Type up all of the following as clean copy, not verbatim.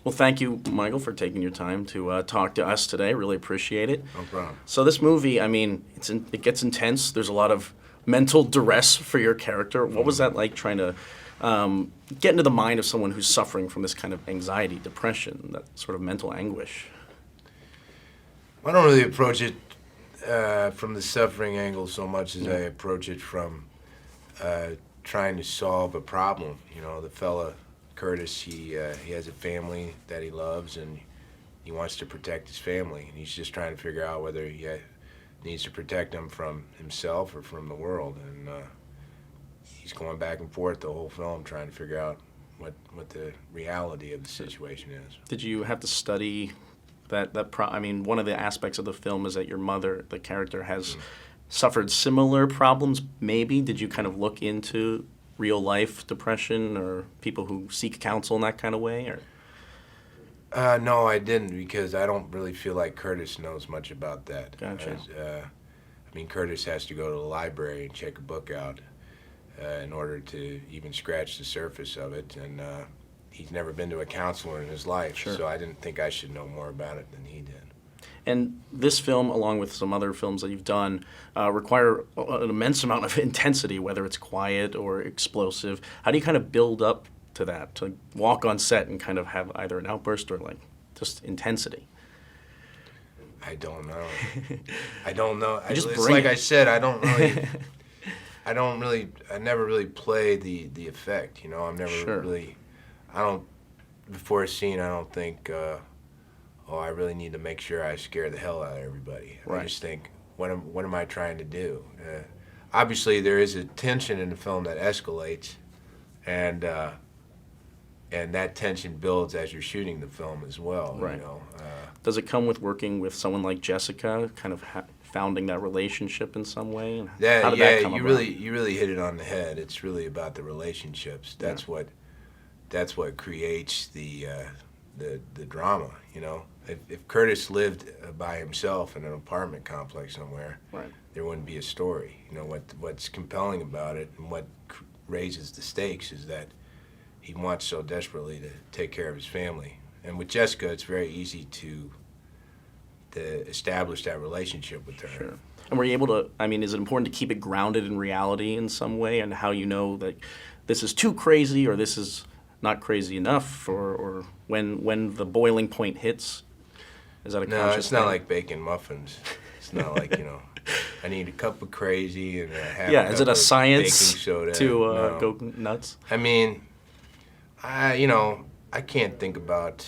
Well, thank you, Michael, for taking your time to talk to us today. Really appreciate it. No problem. So this movie, I mean, it gets intense. There's a lot of mental duress for your character. What was that like trying to get into the mind of someone who's suffering from this kind of anxiety, depression, that sort of mental anguish? I don't really approach it from the suffering angle so much as I approach it from trying to solve a problem. You know, the fella, Curtis, he has a family that he loves, and he wants to protect his family, and he's just trying to figure out whether he needs to protect them from himself or from the world, and he's going back and forth the whole film trying to figure out what the reality of the situation is. Did you have to study I mean, one of the aspects of the film is that your mother, the character, has suffered similar problems, maybe? Did you kind of look into real-life depression or people who seek counsel in that kind of way? Or? No, I didn't, because I don't really feel like Curtis knows much about that. Gotcha. I mean, Curtis has to go to the library and check a book out in order to even scratch the surface of it, and he's never been to a counselor in his life, Sure. so I didn't think I should know more about it than he did. And this film, along with some other films that you've done, require an immense amount of intensity, whether it's quiet or explosive. How do you kind of build up to that, to walk on set and kind of have either an outburst or like just intensity? I don't know. I don't know. Just It's bring like it. I said, I never really play the effect, you know. I'm never Sure. really, before a scene, I don't think, oh, I really need to make sure I scare the hell out of everybody. Right. I just think, what am I trying to do? Obviously, there is a tension in the film that escalates, and that tension builds as you're shooting the film as well. Right. You know. Does it come with working with someone like Jessica, kind of founding that relationship in some way? And how did that come you about? really hit it on the head. It's really about the relationships. That's what creates the drama. You know, if Curtis lived by himself in an apartment complex somewhere, Right. there wouldn't be a story. You know, what's compelling about it and what raises the stakes is that he wants so desperately to take care of his family. And with Jessica, it's very easy to establish that relationship with her. Sure. And were you able to, I mean, is it important to keep it grounded in reality in some way, and how you know that this is too crazy or this is not crazy enough, or when the boiling point hits? Is that a No, conscious it's not thing? like baking muffins. It's not like, you know, I need a cup of crazy and a half Yeah, a is cup it a of science baking soda. to No. go nuts? I mean, I can't think about.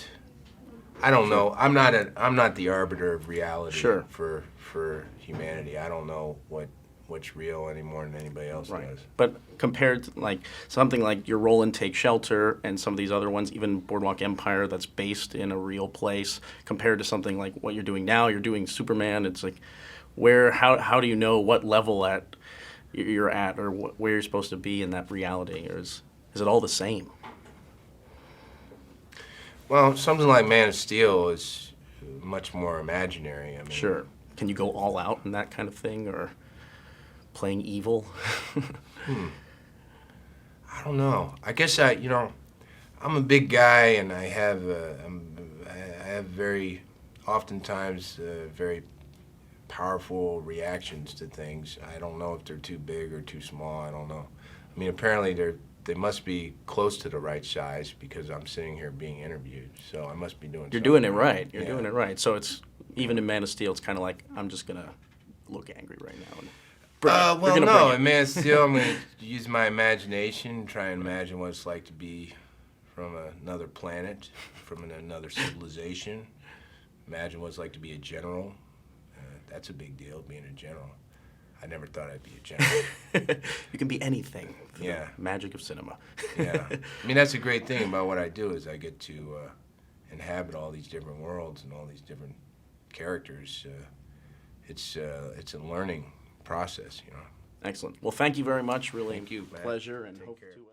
I don't know. I'm not the arbiter of reality. Sure. For humanity. I don't know what's real any more than anybody else Right. does. But compared to like something like your role in Take Shelter and some of these other ones, even Boardwalk Empire, that's based in a real place, compared to something like what you're doing now, you're doing Superman. It's like, how do you know what level you're at, or where you're supposed to be in that reality, or is it all the same? Well, something like Man of Steel is much more imaginary. I mean, Sure. Can you go all out in that kind of thing, or playing evil? I don't know. I guess I'm a big guy, and I have very, oftentimes, very powerful reactions to things. I don't know if they're too big or too small. I don't know. I mean, apparently they must be close to the right size because I'm sitting here being interviewed. So I must be doing. You're doing it something right. You're Yeah. doing it right. So it's, even in Man of Steel, it's kind of like, I'm just gonna look angry right now. And bring it. You're Well, gonna no, bring it. in Man of Steel, I'm going to use my imagination, try and imagine what it's like to be from another planet, from another civilization. Imagine what it's like to be a general. That's a big deal, being a general. I never thought I'd be a general. You can be anything. The Yeah. magic of cinema. Yeah. I mean, that's a great thing about what I do is I get to inhabit all these different worlds and all these different characters. It's a learning process, you know. Excellent. Well, thank you very much. Really Thank you, man. pleasure, and Take hope care. to.